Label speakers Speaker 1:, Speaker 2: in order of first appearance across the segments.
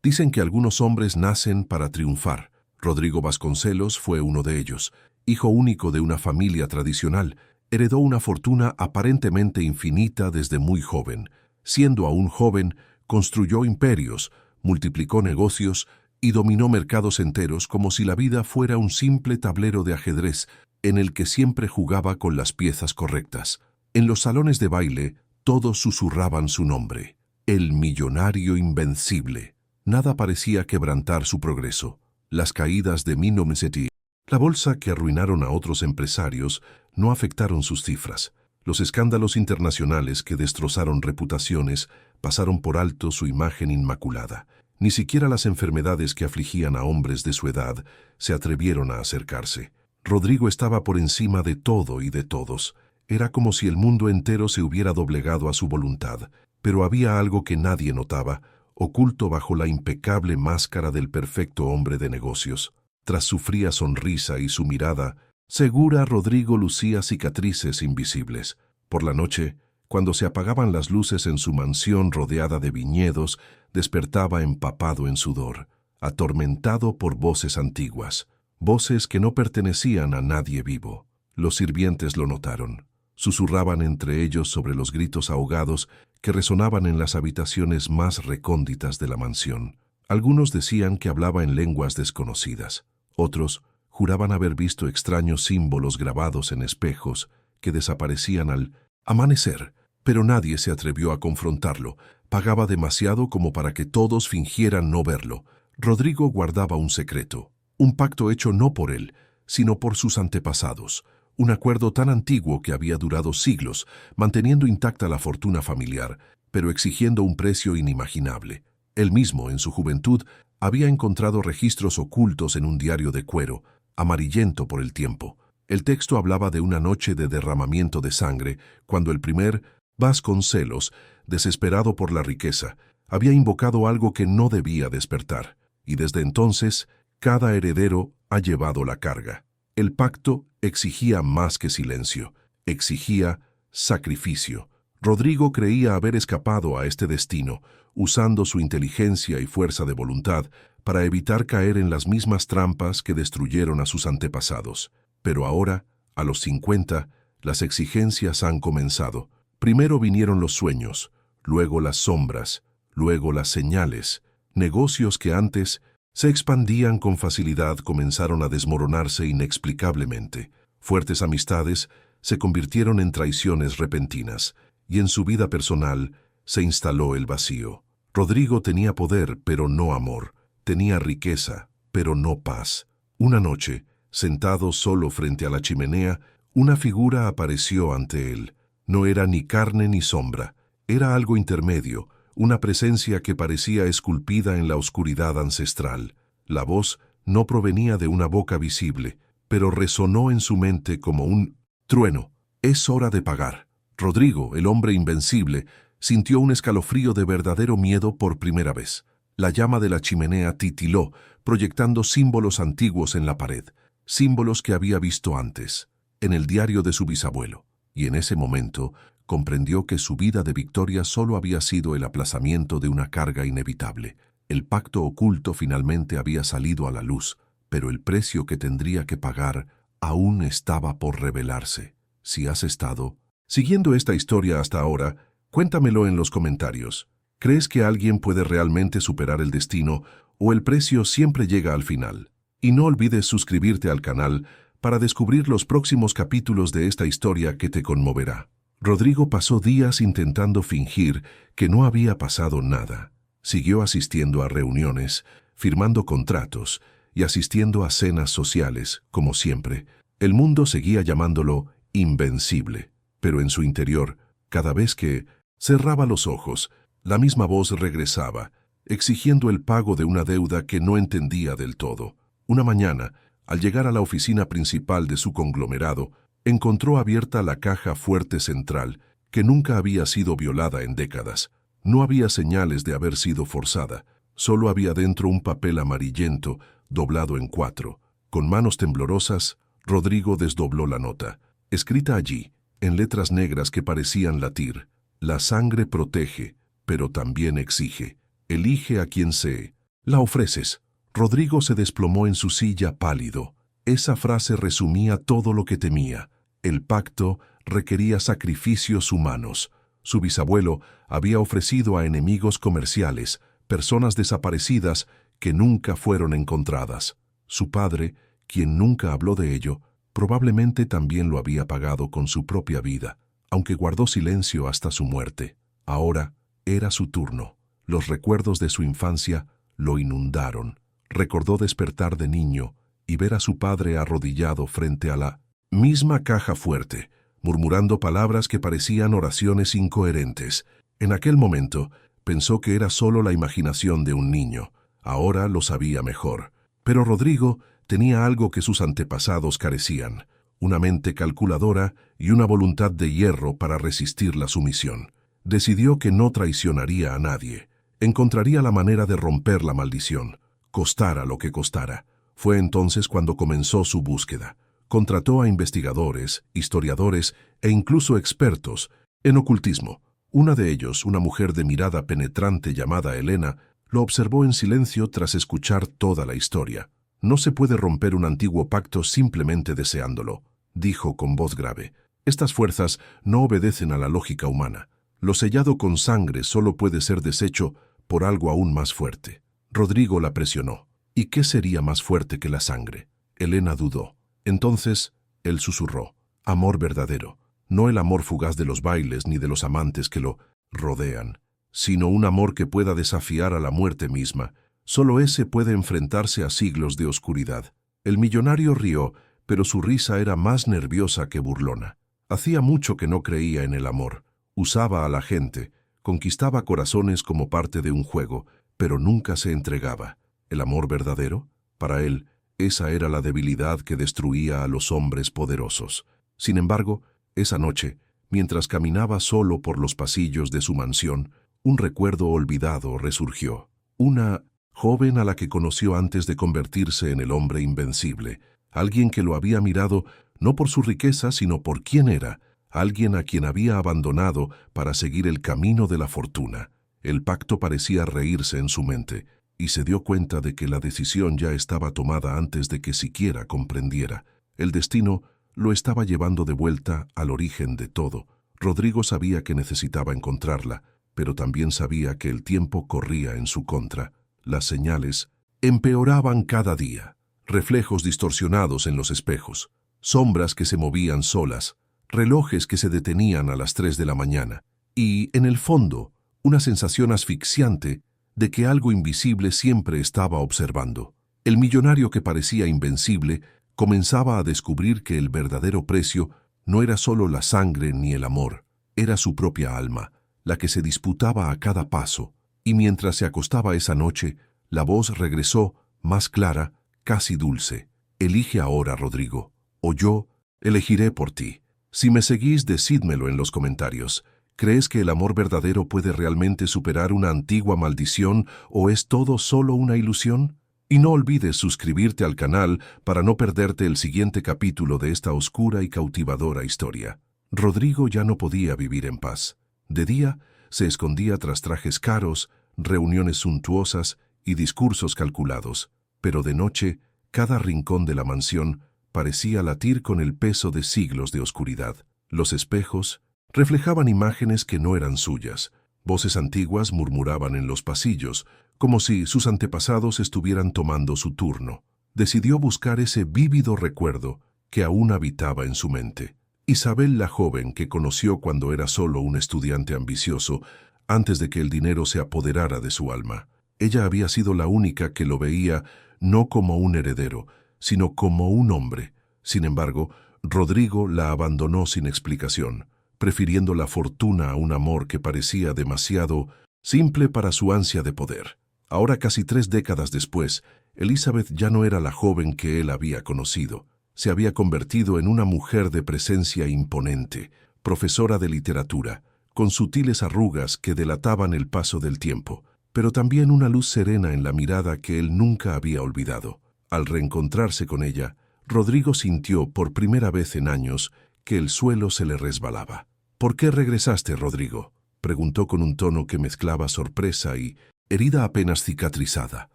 Speaker 1: Dicen que algunos hombres nacen para triunfar. Rodrigo Vasconcelos fue uno de ellos. Hijo único de una familia tradicional, heredó una fortuna aparentemente infinita desde muy joven. Siendo aún joven, construyó imperios, multiplicó negocios y dominó mercados enteros como si la vida fuera un simple tablero de ajedrez en el que siempre jugaba con las piezas correctas. En los salones de baile, todos susurraban su nombre, el millonario invencible. Nada parecía quebrantar su progreso. Las caídas de Mino Messetti, la bolsa que arruinaron a otros empresarios, no afectaron sus cifras. Los escándalos internacionales que destrozaron reputaciones pasaron por alto su imagen inmaculada. Ni siquiera las enfermedades que afligían a hombres de su edad se atrevieron a acercarse. Rodrigo estaba por encima de todo y de todos. Era como si el mundo entero se hubiera doblegado a su voluntad. Pero había algo que nadie notaba, oculto bajo la impecable máscara del perfecto hombre de negocios. Tras su fría sonrisa y su mirada segura, Rodrigo lucía cicatrices invisibles. Por la noche, cuando se apagaban las luces en su mansión rodeada de viñedos, despertaba empapado en sudor, atormentado por voces antiguas, voces que no pertenecían a nadie vivo. Los sirvientes lo notaron. Susurraban entre ellos sobre los gritos ahogados que resonaban en las habitaciones más recónditas de la mansión. Algunos decían que hablaba en lenguas desconocidas. Otros juraban haber visto extraños símbolos grabados en espejos que desaparecían al amanecer, pero nadie se atrevió a confrontarlo. Pagaba demasiado como para que todos fingieran no verlo. Rodrigo guardaba un secreto, un pacto hecho no por él, sino por sus antepasados. Un acuerdo tan antiguo que había durado siglos, manteniendo intacta la fortuna familiar, pero exigiendo un precio inimaginable. Él mismo, en su juventud, había encontrado registros ocultos en un diario de cuero, amarillento por el tiempo. El texto hablaba de una noche de derramamiento de sangre, cuando el primer Vasconcelos, desesperado por la riqueza, había invocado algo que no debía despertar, y desde entonces, cada heredero ha llevado la carga. El pacto exigía más que silencio, exigía sacrificio. Rodrigo creía haber escapado a este destino, usando su inteligencia y fuerza de voluntad para evitar caer en las mismas trampas que destruyeron a sus antepasados. Pero ahora, a los 50, las exigencias han comenzado. Primero vinieron los sueños, luego las sombras, luego las señales. Negocios que antes se expandían con facilidad comenzaron a desmoronarse inexplicablemente. Fuertes amistades se convirtieron en traiciones repentinas, y en su vida personal se instaló el vacío. Rodrigo tenía poder, pero no amor. Tenía riqueza, pero no paz. Una noche, sentado solo frente a la chimenea, una figura apareció ante él. No era ni carne ni sombra, era algo intermedio, una presencia que parecía esculpida en la oscuridad ancestral. La voz no provenía de una boca visible, pero resonó en su mente como un trueno. «Es hora de pagar». Rodrigo, el hombre invencible, sintió un escalofrío de verdadero miedo por primera vez. La llama de la chimenea titiló, proyectando símbolos antiguos en la pared, símbolos que había visto antes, en el diario de su bisabuelo, y en ese momento comprendió que su vida de victoria solo había sido el aplazamiento de una carga inevitable. El pacto oculto finalmente había salido a la luz, pero el precio que tendría que pagar aún estaba por revelarse. Si has estado siguiendo esta historia hasta ahora, cuéntamelo en los comentarios. ¿Crees que alguien puede realmente superar el destino o el precio siempre llega al final? Y no olvides suscribirte al canal para descubrir los próximos capítulos de esta historia que te conmoverá. Rodrigo pasó días intentando fingir que no había pasado nada. Siguió asistiendo a reuniones, firmando contratos y asistiendo a cenas sociales, como siempre. El mundo seguía llamándolo invencible, pero en su interior, cada vez que cerraba los ojos, la misma voz regresaba, exigiendo el pago de una deuda que no entendía del todo. Una mañana, al llegar a la oficina principal de su conglomerado, encontró abierta la caja fuerte central, que nunca había sido violada en décadas. No había señales de haber sido forzada, solo había dentro un papel amarillento, doblado en 4. Con manos temblorosas, Rodrigo desdobló la nota. Escrita allí, en letras negras que parecían latir: «La sangre protege, pero también exige. Elige a quien se La ofreces. Rodrigo se desplomó en su silla pálido. Esa frase resumía todo lo que temía. El pacto requería sacrificios humanos. Su bisabuelo había ofrecido a enemigos comerciales, personas desaparecidas que nunca fueron encontradas. Su padre, quien nunca habló de ello, probablemente también lo había pagado con su propia vida, aunque guardó silencio hasta su muerte. Ahora era su turno. Los recuerdos de su infancia lo inundaron. Recordó despertar de niño y ver a su padre arrodillado frente a la misma caja fuerte, murmurando palabras que parecían oraciones incoherentes. En aquel momento pensó que era solo la imaginación de un niño. Ahora lo sabía mejor. Pero Rodrigo tenía algo que sus antepasados carecían: una mente calculadora y una voluntad de hierro para resistir la sumisión. Decidió que no traicionaría a nadie. Encontraría la manera de romper la maldición, costara lo que costara. Fue entonces cuando comenzó su búsqueda. Contrató a investigadores, historiadores e incluso expertos en ocultismo. Una de ellos, una mujer de mirada penetrante llamada Elena, lo observó en silencio tras escuchar toda la historia. «No se puede romper un antiguo pacto simplemente deseándolo», dijo con voz grave. «Estas fuerzas no obedecen a la lógica humana. Lo sellado con sangre solo puede ser deshecho por algo aún más fuerte». Rodrigo la presionó. «¿Y qué sería más fuerte que la sangre?». Elena dudó. Entonces, él susurró: «Amor verdadero. No el amor fugaz de los bailes ni de los amantes que lo rodean, sino un amor que pueda desafiar a la muerte misma. Solo ese puede enfrentarse a siglos de oscuridad». El millonario rió, pero su risa era más nerviosa que burlona. Hacía mucho que no creía en el amor. Usaba a la gente, conquistaba corazones como parte de un juego, pero nunca se entregaba. ¿El amor verdadero? Para él, esa era la debilidad que destruía a los hombres poderosos. Sin embargo, esa noche, mientras caminaba solo por los pasillos de su mansión, un recuerdo olvidado resurgió. Una joven a la que conoció antes de convertirse en el hombre invencible, alguien que lo había mirado no por su riqueza, sino por quién era, alguien a quien había abandonado para seguir el camino de la fortuna. El pacto parecía reírse en su mente, y se dio cuenta de que la decisión ya estaba tomada antes de que siquiera comprendiera. El destino lo estaba llevando de vuelta al origen de todo. Rodrigo sabía que necesitaba encontrarla, pero también sabía que el tiempo corría en su contra. Las señales empeoraban cada día. Reflejos distorsionados en los espejos, sombras que se movían solas, relojes que se detenían a las 3 de la mañana, y, en el fondo, una sensación asfixiante de que algo invisible siempre estaba observando. El millonario que parecía invencible comenzaba a descubrir que el verdadero precio no era solo la sangre ni el amor, era su propia alma, la que se disputaba a cada paso. Y mientras se acostaba esa noche, la voz regresó, más clara, casi dulce. «Elige ahora, Rodrigo, o yo elegiré por ti. Si me seguís, decídmelo en los comentarios. ¿Crees que el amor verdadero puede realmente superar una antigua maldición o es todo solo una ilusión? Y no olvides suscribirte al canal para no perderte el siguiente capítulo de esta oscura y cautivadora historia». Rodrigo ya no podía vivir en paz. De día, se escondía tras trajes caros, reuniones suntuosas y discursos calculados, pero de noche, cada rincón de la mansión parecía latir con el peso de siglos de oscuridad. Los espejos reflejaban imágenes que no eran suyas. Voces antiguas murmuraban en los pasillos, como si sus antepasados estuvieran tomando su turno. Decidió buscar ese vívido recuerdo que aún habitaba en su mente. Isabel, la joven que conoció cuando era solo un estudiante ambicioso, antes de que el dinero se apoderara de su alma. Ella había sido la única que lo veía no como un heredero, sino como un hombre. Sin embargo, Rodrigo la abandonó sin explicación, prefiriendo la fortuna a un amor que parecía demasiado simple para su ansia de poder. Ahora, casi 3 décadas después, Elizabeth ya no era la joven que él había conocido. Se había convertido en una mujer de presencia imponente, profesora de literatura, con sutiles arrugas que delataban el paso del tiempo, pero también una luz serena en la mirada que él nunca había olvidado. Al reencontrarse con ella, Rodrigo sintió por primera vez en años que el suelo se le resbalaba. «¿Por qué regresaste, Rodrigo?», preguntó con un tono que mezclaba sorpresa y herida apenas cicatrizada.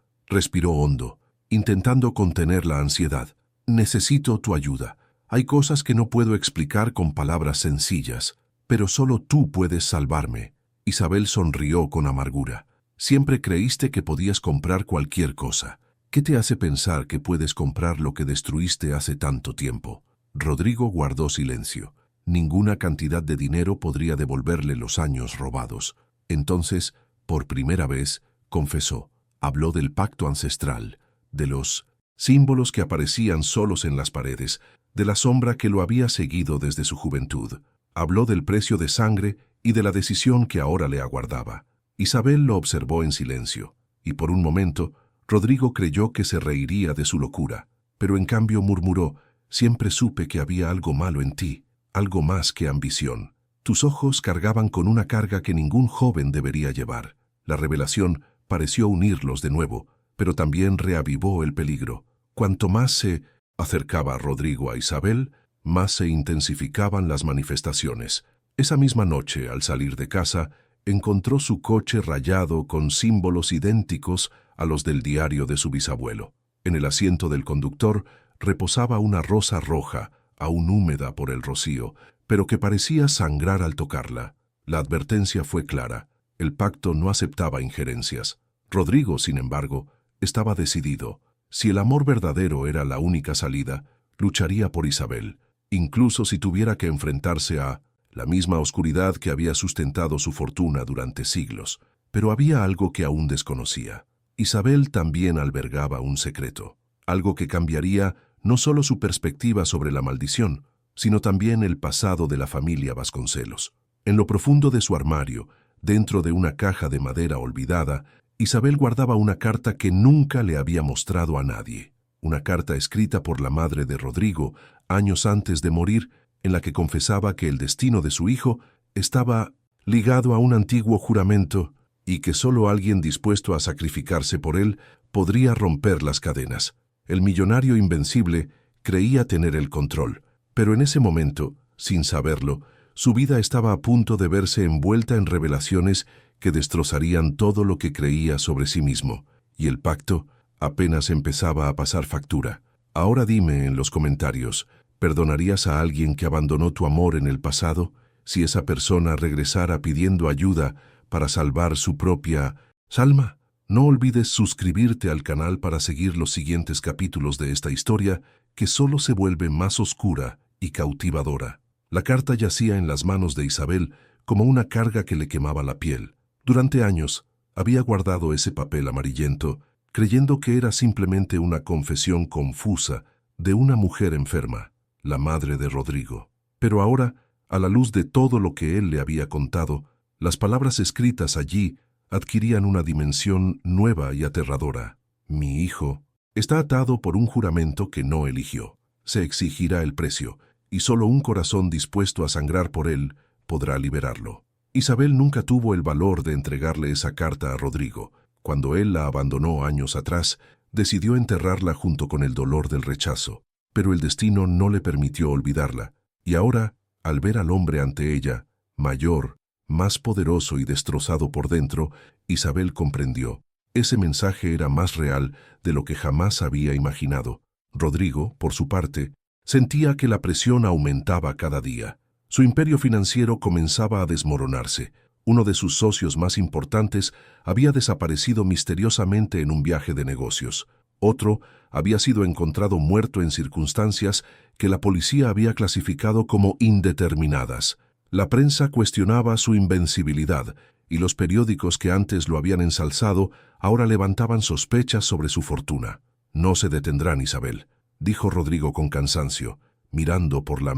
Speaker 1: Respiró hondo, intentando contener la ansiedad. Necesito tu ayuda. Hay cosas que no puedo explicar con palabras sencillas, pero solo tú puedes salvarme. Isabel sonrió con amargura. Siempre creíste que podías comprar cualquier cosa. ¿Qué te hace pensar que puedes comprar lo que destruiste hace tanto tiempo? Rodrigo guardó silencio. Ninguna cantidad de dinero podría devolverle los años robados. Entonces, por primera vez, confesó. Habló del pacto ancestral, de los símbolos que aparecían solos en las paredes, de la sombra que lo había seguido desde su juventud. Habló del precio de sangre y de la decisión que ahora le aguardaba. Isabel lo observó en silencio, y por un momento, Rodrigo creyó que se reiría de su locura, pero en cambio murmuró: «Siempre supe que había algo malo en ti, algo más que ambición. Tus ojos cargaban con una carga que ningún joven debería llevar». La revelación pareció unirlos de nuevo, pero también reavivó el peligro. Cuanto más se acercaba Rodrigo a Isabel, más se intensificaban las manifestaciones. Esa misma noche, al salir de casa, encontró su coche rayado con símbolos idénticos a los del diario de su bisabuelo. En el asiento del conductor reposaba una rosa roja, aún húmeda por el rocío, pero que parecía sangrar al tocarla. La advertencia fue clara. El pacto no aceptaba injerencias. Rodrigo, sin embargo, estaba decidido. Si el amor verdadero era la única salida, lucharía por Isabel, incluso si tuviera que enfrentarse a la misma oscuridad que había sustentado su fortuna durante siglos. Pero había algo que aún desconocía. Isabel también albergaba un secreto, algo que cambiaría no solo su perspectiva sobre la maldición, sino también el pasado de la familia Vasconcelos. En lo profundo de su armario, dentro de una caja de madera olvidada, Isabel guardaba una carta que nunca le había mostrado a nadie. Una carta escrita por la madre de Rodrigo años antes de morir, en la que confesaba que el destino de su hijo estaba ligado a un antiguo juramento y que solo alguien dispuesto a sacrificarse por él podría romper las cadenas. El millonario invencible creía tener el control, pero en ese momento, sin saberlo, su vida estaba a punto de verse envuelta en revelaciones que destrozarían todo lo que creía sobre sí mismo, y el pacto apenas empezaba a pasar factura. Ahora dime en los comentarios, ¿perdonarías a alguien que abandonó tu amor en el pasado si esa persona regresara pidiendo ayuda para salvar su propia alma? No olvides suscribirte al canal para seguir los siguientes capítulos de esta historia que solo se vuelve más oscura y cautivadora. La carta yacía en las manos de Isabel como una carga que le quemaba la piel. Durante años había guardado ese papel amarillento, creyendo que era simplemente una confesión confusa de una mujer enferma, la madre de Rodrigo. Pero ahora, a la luz de todo lo que él le había contado, las palabras escritas allí adquirían una dimensión nueva y aterradora. Mi hijo está atado por un juramento que no eligió. Se exigirá el precio, y solo un corazón dispuesto a sangrar por él podrá liberarlo. Isabel nunca tuvo el valor de entregarle esa carta a Rodrigo. Cuando él la abandonó años atrás, decidió enterrarla junto con el dolor del rechazo. Pero el destino no le permitió olvidarla, y ahora, al ver al hombre ante ella, mayor, más poderoso y destrozado por dentro, Isabel comprendió. Ese mensaje era más real de lo que jamás había imaginado. Rodrigo, por su parte, sentía que la presión aumentaba cada día. Su imperio financiero comenzaba a desmoronarse. Uno de sus socios más importantes había desaparecido misteriosamente en un viaje de negocios. Otro había sido encontrado muerto en circunstancias que la policía había clasificado como indeterminadas. La prensa cuestionaba su invencibilidad, y los periódicos que antes lo habían ensalzado ahora levantaban sospechas sobre su fortuna. «No se detendrán, Isabel», dijo Rodrigo con cansancio, mirando por la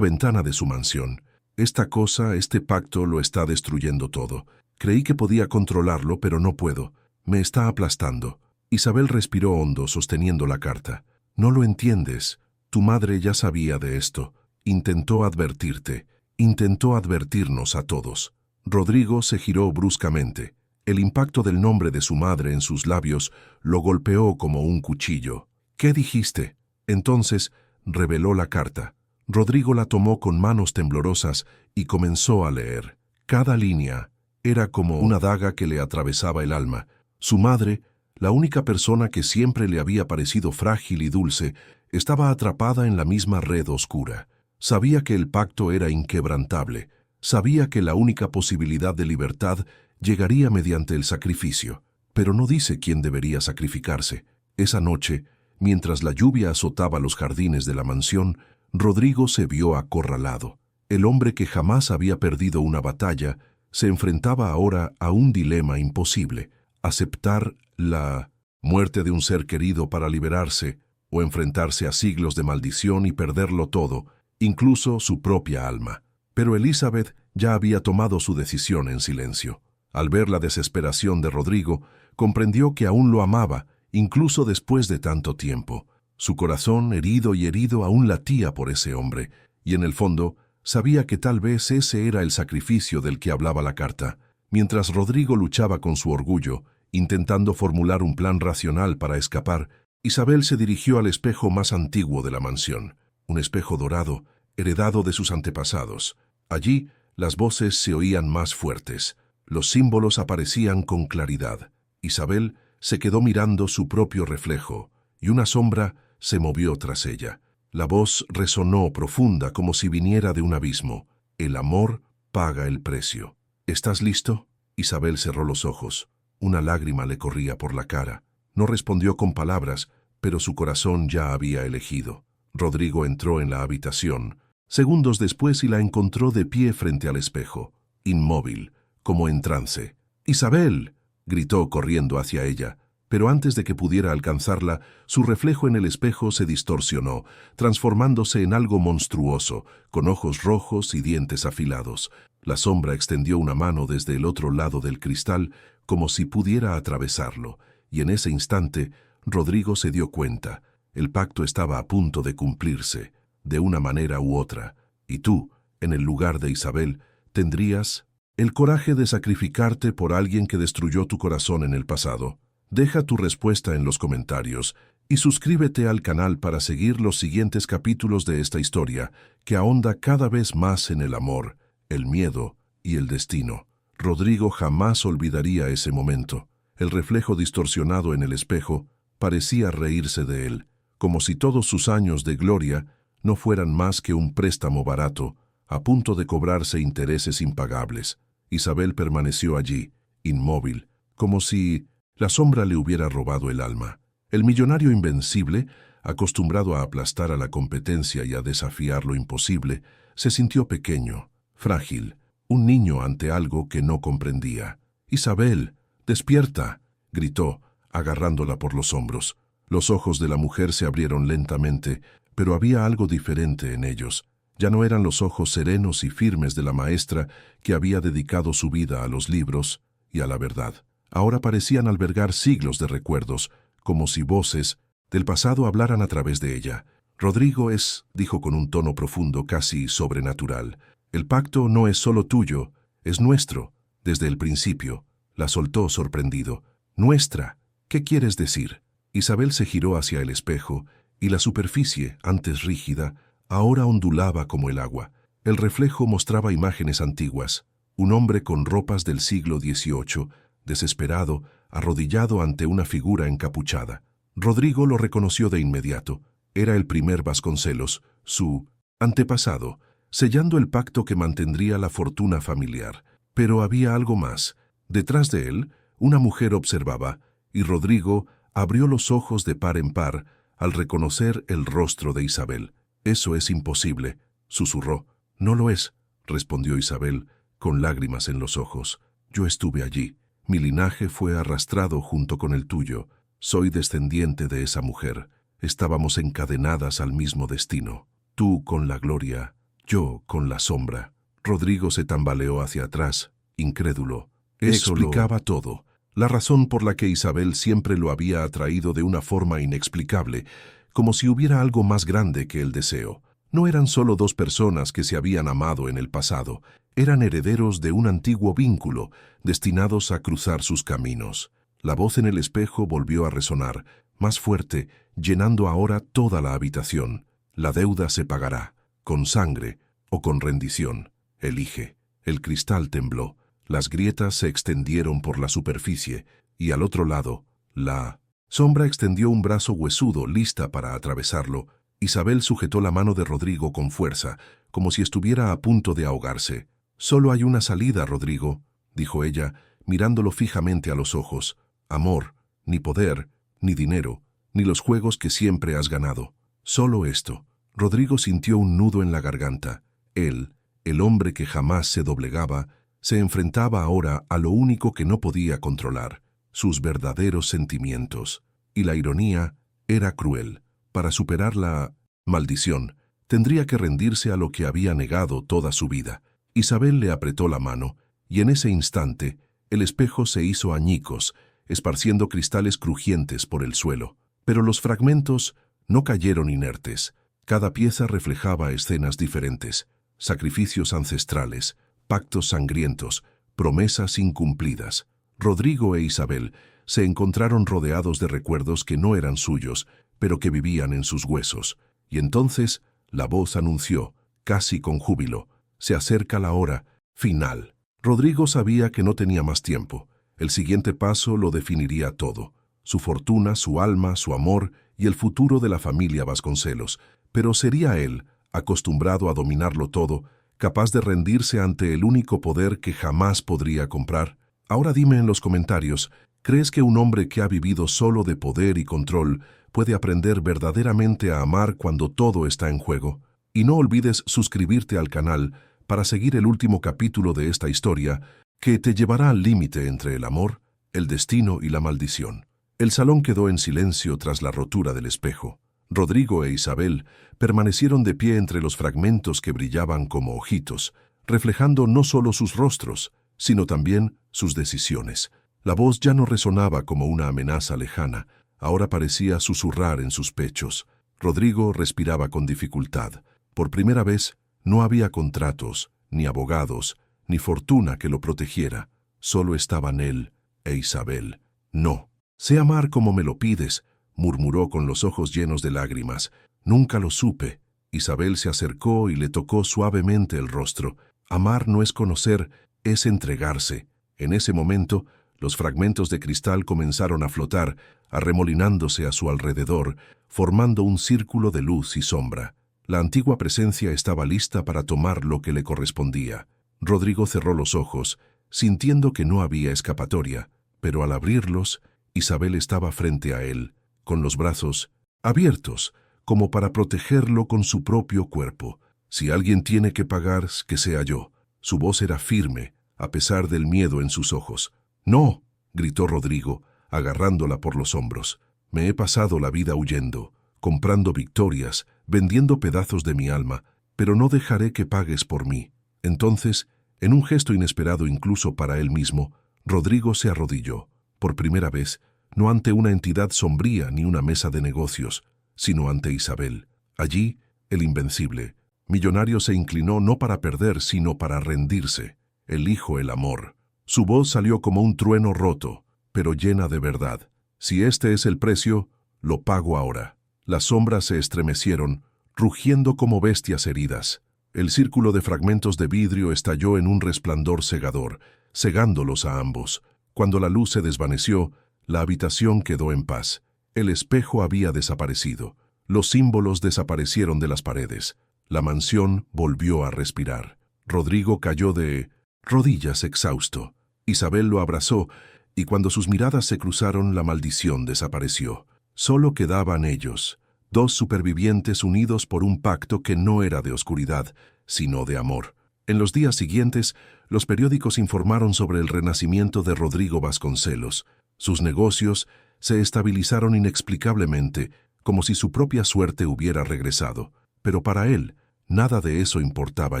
Speaker 1: ventana de su mansión. Este pacto lo está destruyendo todo. Creí que podía controlarlo, pero no puedo. Me está aplastando. Isabel respiró hondo, sosteniendo la carta. «No lo entiendes. Tu madre ya sabía de esto. Intentó advertirte. Intentó advertirnos a todos». Rodrigo se giró bruscamente. El impacto del nombre de su madre en sus labios lo golpeó como un cuchillo. «¿Qué dijiste?» Entonces reveló la carta. Rodrigo la tomó con manos temblorosas y comenzó a leer. Cada línea era como una daga que le atravesaba el alma. Su madre, La única persona que siempre le había parecido frágil y dulce estaba atrapada en la misma red oscura. Sabía que el pacto era inquebrantable. Sabía que la única posibilidad de libertad llegaría mediante el sacrificio. Pero no dice quién debería sacrificarse. Esa noche, mientras la lluvia azotaba los jardines de la mansión, Rodrigo se vio acorralado. El hombre que jamás había perdido una batalla se enfrentaba ahora a un dilema imposible: aceptar la muerte de un ser querido para liberarse, o enfrentarse a siglos de maldición y perderlo todo, incluso su propia alma. Pero Elizabeth ya había tomado su decisión en silencio. Al ver la desesperación de Rodrigo, comprendió que aún lo amaba, incluso después de tanto tiempo. Su corazón, herido y herido, aún latía por ese hombre, y en el fondo sabía que tal vez ese era el sacrificio del que hablaba la carta. Mientras Rodrigo luchaba con su orgullo, intentando formular un plan racional para escapar, Isabel se dirigió al espejo más antiguo de la mansión, un espejo dorado, heredado de sus antepasados. Allí, las voces se oían más fuertes, los símbolos aparecían con claridad. Isabel se quedó mirando su propio reflejo, y una sombra se movió tras ella. La voz resonó profunda como si viniera de un abismo. El amor paga el precio. ¿Estás listo? Isabel cerró los ojos. Una lágrima le corría por la cara. No respondió con palabras, pero su corazón ya había elegido. Rodrigo entró en la habitación segundos después y la encontró de pie frente al espejo, inmóvil, como en trance. «¡Isabel!», gritó corriendo hacia ella, pero antes de que pudiera alcanzarla, su reflejo en el espejo se distorsionó, transformándose en algo monstruoso, con ojos rojos y dientes afilados. La sombra extendió una mano desde el otro lado del cristal, como si pudiera atravesarlo, y en ese instante Rodrigo se dio cuenta. El pacto estaba a punto de cumplirse, de una manera u otra, y tú, en el lugar de Isabel, tendrías el coraje de sacrificarte por alguien que destruyó tu corazón en el pasado. Deja tu respuesta en los comentarios y suscríbete al canal para seguir los siguientes capítulos de esta historia, que ahonda cada vez más en el amor, el miedo y el destino. Rodrigo jamás olvidaría ese momento. El reflejo distorsionado en el espejo parecía reírse de él, como si todos sus años de gloria no fueran más que un préstamo barato, a punto de cobrarse intereses impagables. Isabel permaneció allí, inmóvil, como si la sombra le hubiera robado el alma. El millonario invencible, acostumbrado a aplastar a la competencia y a desafiar lo imposible, se sintió pequeño, frágil, un niño ante algo que no comprendía. «¡Isabel, despierta!», gritó, agarrándola por los hombros. Los ojos de la mujer se abrieron lentamente, pero había algo diferente en ellos. Ya no eran los ojos serenos y firmes de la maestra que había dedicado su vida a los libros y a la verdad. Ahora parecían albergar siglos de recuerdos, como si voces del pasado hablaran a través de ella. «Rodrigo dijo con un tono profundo, casi sobrenatural. «El pacto no es solo tuyo, es nuestro, desde el principio». La soltó sorprendido. «¿Nuestra? ¿Qué quieres decir?». Isabel se giró hacia el espejo, y la superficie, antes rígida, ahora ondulaba como el agua. El reflejo mostraba imágenes antiguas. Un hombre con ropas del siglo XVIII, desesperado, arrodillado ante una figura encapuchada. Rodrigo lo reconoció de inmediato. Era el primer Vasconcelos, su antepasado, sellando el pacto que mantendría la fortuna familiar. Pero había algo más. Detrás de él, una mujer observaba, y Rodrigo abrió los ojos de par en par al reconocer el rostro de Isabel. «Eso es imposible», susurró. «No lo es», respondió Isabel, con lágrimas en los ojos. «Yo estuve allí. Mi linaje fue arrastrado junto con el tuyo. Soy descendiente de esa mujer. Estábamos encadenadas al mismo destino. Tú con la gloria, yo con la sombra». Rodrigo se tambaleó hacia atrás, incrédulo. Eso explicaba todo. La razón por la que Isabel siempre lo había atraído de una forma inexplicable, como si hubiera algo más grande que el deseo. No eran solo dos personas que se habían amado en el pasado, eran herederos de un antiguo vínculo, destinados a cruzar sus caminos. La voz en el espejo volvió a resonar, más fuerte, llenando ahora toda la habitación. «La deuda se pagará, con sangre o con rendición. Elige». El cristal tembló. Las grietas se extendieron por la superficie, y al otro lado, La sombra extendió un brazo huesudo, lista para atravesarlo. Isabel sujetó la mano de Rodrigo con fuerza, como si estuviera a punto de ahogarse. «Solo hay una salida, Rodrigo», dijo ella, mirándolo fijamente a los ojos. «Amor, ni poder, ni dinero, ni los juegos que siempre has ganado. Solo esto». Rodrigo sintió un nudo en la garganta. Él, el hombre que jamás se doblegaba, se enfrentaba ahora a lo único que no podía controlar, sus verdaderos sentimientos. Y la ironía era cruel. Para superar la maldición, tendría que rendirse a lo que había negado toda su vida. Isabel le apretó la mano, y en ese instante, el espejo se hizo añicos, esparciendo cristales crujientes por el suelo. Pero los fragmentos no cayeron inertes. Cada pieza reflejaba escenas diferentes, sacrificios ancestrales, pactos sangrientos, promesas incumplidas. Rodrigo e Isabel se encontraron rodeados de recuerdos que no eran suyos, pero que vivían en sus huesos. Y entonces la voz anunció, casi con júbilo: «Se acerca la hora final». Rodrigo sabía que no tenía más tiempo. El siguiente paso lo definiría todo: su fortuna, su alma, su amor y el futuro de la familia Vasconcelos. Pero sería él, acostumbrado a dominarlo todo, capaz de rendirse ante el único poder que jamás podría comprar. Ahora dime en los comentarios, ¿crees que un hombre que ha vivido solo de poder y control puede aprender verdaderamente a amar cuando todo está en juego? Y no olvides suscribirte al canal para seguir el último capítulo de esta historia que te llevará al límite entre el amor, el destino y la maldición. El salón quedó en silencio tras la rotura del espejo. Rodrigo e Isabel permanecieron de pie entre los fragmentos que brillaban como ojitos, reflejando no solo sus rostros, sino también sus decisiones. La voz ya no resonaba como una amenaza lejana, ahora parecía susurrar en sus pechos. Rodrigo respiraba con dificultad. Por primera vez, no había contratos, ni abogados, ni fortuna que lo protegiera. Solo estaban él e Isabel. «No, sé amar como me lo pides», murmuró con los ojos llenos de lágrimas. «Nunca lo supe». Isabel se acercó y le tocó suavemente el rostro. «Amar no es conocer, es entregarse». En ese momento, los fragmentos de cristal comenzaron a flotar, arremolinándose a su alrededor, formando un círculo de luz y sombra. La antigua presencia estaba lista para tomar lo que le correspondía. Rodrigo cerró los ojos, sintiendo que no había escapatoria, pero al abrirlos, Isabel estaba frente a él, con los brazos abiertos, como para protegerlo con su propio cuerpo. «Si alguien tiene que pagar, que sea yo». Su voz era firme, a pesar del miedo en sus ojos. «No», gritó Rodrigo, agarrándola por los hombros. «Me he pasado la vida huyendo, comprando victorias, vendiendo pedazos de mi alma, pero no dejaré que pagues por mí». Entonces, en un gesto inesperado incluso para él mismo, Rodrigo se arrodilló, por primera vez, no ante una entidad sombría ni una mesa de negocios, sino ante Isabel. Allí, el invencible, millonario se inclinó no para perder, sino para rendirse. «Elijo el amor». Su voz salió como un trueno roto, pero llena de verdad. «Si este es el precio, lo pago ahora». Las sombras se estremecieron, rugiendo como bestias heridas. El círculo de fragmentos de vidrio estalló en un resplandor cegador, cegándolos a ambos. Cuando la luz se desvaneció, la habitación quedó en paz. El espejo había desaparecido. Los símbolos desaparecieron de las paredes. La mansión volvió a respirar. Rodrigo cayó de rodillas exhausto. Isabel lo abrazó, y cuando sus miradas se cruzaron, la maldición desapareció. Solo quedaban ellos, dos supervivientes unidos por un pacto que no era de oscuridad, sino de amor. En los días siguientes, los periódicos informaron sobre el renacimiento de Rodrigo Vasconcelos. Sus negocios se estabilizaron inexplicablemente, como si su propia suerte hubiera regresado. Pero para él, nada de eso importaba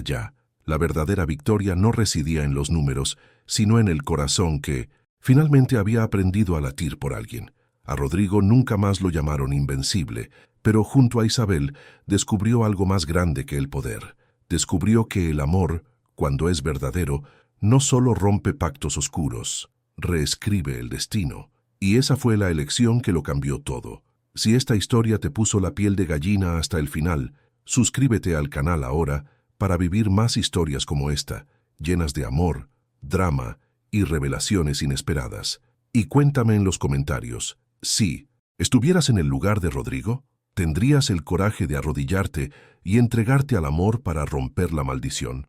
Speaker 1: ya. La verdadera victoria no residía en los números, sino en el corazón que, finalmente, había aprendido a latir por alguien. A Rodrigo nunca más lo llamaron invencible, pero junto a Isabel descubrió algo más grande que el poder. Descubrió que el amor, cuando es verdadero, no solo rompe pactos oscuros, reescribe el destino. Y esa fue la elección que lo cambió todo. Si esta historia te puso la piel de gallina hasta el final, suscríbete al canal ahora para vivir más historias como esta, llenas de amor, drama y revelaciones inesperadas. Y cuéntame en los comentarios, Si estuvieras en el lugar de Rodrigo, tendrías el coraje de arrodillarte y entregarte al amor para romper la maldición.